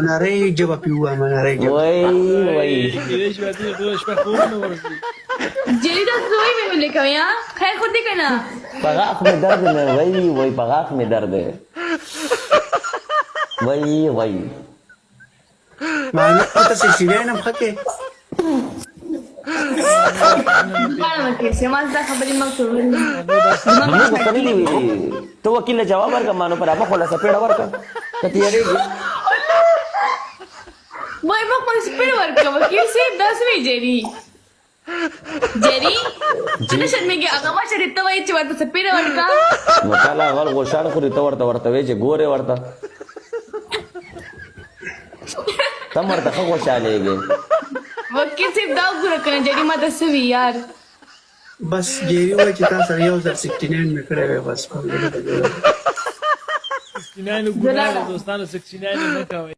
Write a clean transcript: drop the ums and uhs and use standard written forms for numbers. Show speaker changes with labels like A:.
A: نری جواب پیو ما نری جواب
B: وای
C: جری دا زوی میں ملے کم یا خیر خود دی کنا
B: پغاخ میں درد ہے وای پغاخ میں درد ہے وای
A: ما نه ته سینې نه مخکې
C: بالا مکه سماز دا خبرې ما څورل
B: موږ ته نه دی ویلي ته وکیل له جواب ورکړه مانو پر هغه خلاص پیډ ورکړه کته یې
C: وای ما په سپیډ ورکو وکیل سی 10 وی جری څنګه شرمېږي هغه ما شریته وای چې ورته سپیډ ورکا
B: نو کله غل غوښان خوري ته ورته وی چې ګوره ورته تم ورته خوشالېږي
C: وکیل سی دا ګور کنه جری ما د سوي یار
A: بس جیری وای چې تاسو یو ځل 69 مې کړې وای بس
D: 69 ګورای دوستانو 69 نه کوي